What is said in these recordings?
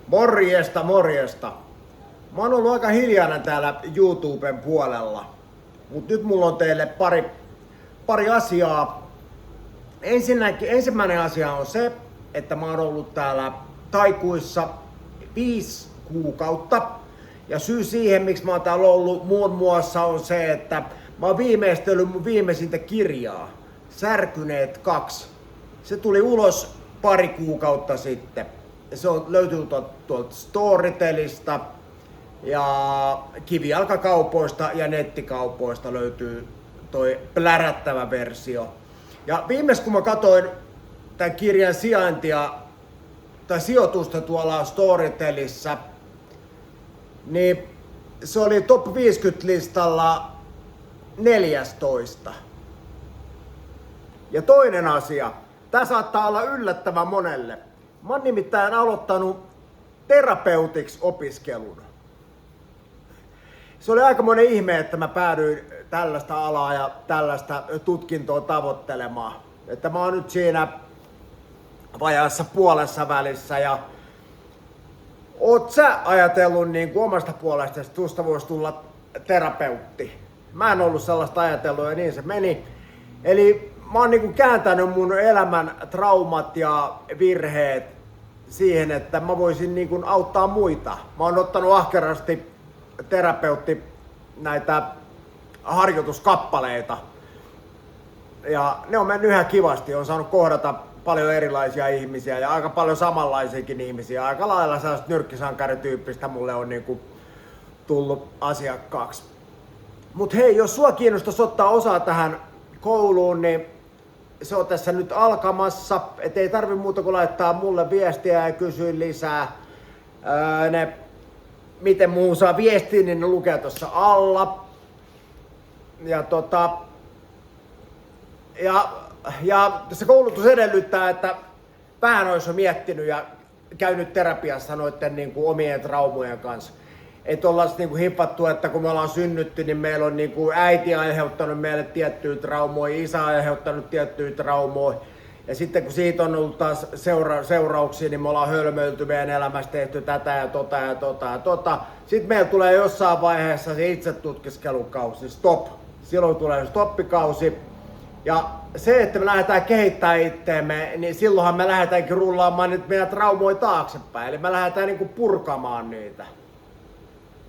Morjesta, morjesta. Mä oon ollut aika hiljainen täällä YouTuben puolella, mutta nyt mulla on teille pari asiaa. Ensimmäinen asia on se, että mä oon ollut täällä taikuissa 5 kuukautta. Ja syy siihen, miksi mä oon täällä ollut muun muassa on se, että mä oon viimeistellyt mun viimeisintä kirjaa, Särkyneet 2. Se tuli ulos pari kuukautta sitten. Löytyy tuolta Storytelista ja kivijalkakaupoista ja nettikaupoista löytyy toi plärättävä versio. Ja viimeis kun mä katsoin tämän kirjan sijoitusta tuolla Storytelissa, niin se oli top 50 listalla 14. Ja toinen asia, tää saattaa olla yllättävän monelle. Mä oon nimittäin aloittanut terapeutiksi opiskelun. Se oli aikamoinen ihme, että mä päädyin tällaista alaa ja tällaista tutkintoa tavoittelemaan. Että mä oon nyt siinä vajaassa puolessa välissä ja oot sä ajatellut niin kuin omasta puolesta, että susta voisi tulla terapeutti? Mä en ollut sellaista ajatellut ja niin se meni. Eli mä oon niin kuin kääntänyt mun elämän traumat ja virheet siihen, että mä voisin niin kuin auttaa muita. Mä oon ottanut ahkerasti terapeutti näitä harjoituskappaleita. Ja ne on mennyt ihan kivasti. On saanut kohdata paljon erilaisia ihmisiä ja aika paljon samanlaisiakin ihmisiä. Aika lailla sellaista nyrkkisankarityyppistä mulle on niin kuin tullut asiakkaaksi. Mut hei, jos sua kiinnostaisi ottaa osaa tähän kouluun, niin se on tässä nyt alkamassa. Et ei tarvi muuta kuin laittaa mulle viestiä ja kysyä lisää. Miten muuhun saa viestiä, niin ne lukee tuossa alla. Ja se koulutus edellyttää, että vähän olisi jo miettinyt ja käynyt terapiassa noiden niin kuin omien traumojen kanssa. Että ollaan niin kuin hipattu, että kun me ollaan synnytty, niin meillä on niin kuin äiti aiheuttanut meille tiettyjä traumoja, isä aiheuttanut tiettyjä traumoja. Ja sitten kun siitä on ollut taas seurauksia, niin me ollaan hölmöilty meidän elämässä, tehty tätä ja tota. Sitten meillä tulee jossain vaiheessa se itsetutkiskelukausi, stop. Silloin tulee stoppikausi. Ja se, että me lähdetään kehittämään itteemme, niin silloinhan me lähdetäänkin rullaamaan nyt meidän traumoja taaksepäin. Eli me lähdetään niin kuin purkamaan niitä.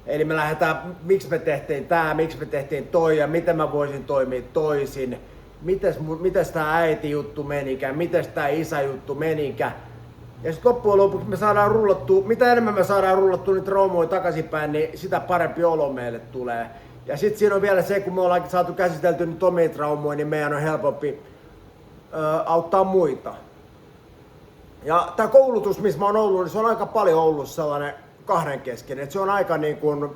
Eli me lähdetään, miksi me tehtiin tää, miksi me tehtiin toi ja miten mä voisin toimia toisin. Mites tää äiti juttu menikään, mites tää isä juttu menikään. Ja sit loppujen lopuksi me saadaan rullattua, mitä enemmän me saadaan rullattua niitä traumoja takaisinpäin, niin sitä parempi olo meille tulee. Ja sit siinä on vielä se, kun me ollaan saatu käsitelty nyt omia traumoja, niin meidän on helpompi auttaa muita. Ja tää koulutus, missä mä oon ollut, niin se on aika paljon ollut sellainen kahden kesken. Et se on aika niin kun,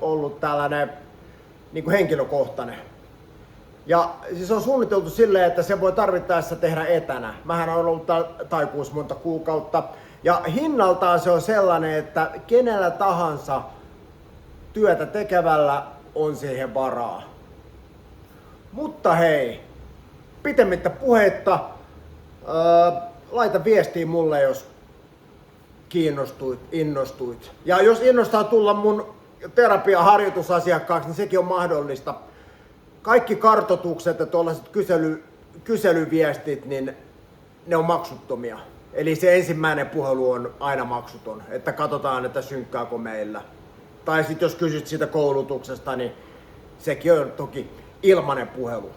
ollut tällainen niin kun henkilökohtainen. Ja siis on suunniteltu silleen, että se voi tarvittaessa tehdä etänä. Mähän on ollut taikuus monta kuukautta. Ja hinnaltaan se on sellainen, että kenellä tahansa työtä tekevällä on siihen varaa. Mutta hei, pitemmittä puheitta, laita viestiä mulle, jos kiinnostuit, innostuit. Ja jos innostaa tulla mun terapiaharjoitusasiakkaaksi, niin sekin on mahdollista. Kaikki kartoitukset ja tuollaiset kyselyviestit, niin ne on maksuttomia. Eli se ensimmäinen puhelu on aina maksuton, että katsotaan, että synkkääkö meillä. Tai sitten jos kysyt siitä koulutuksesta, niin sekin on toki ilmainen puhelu.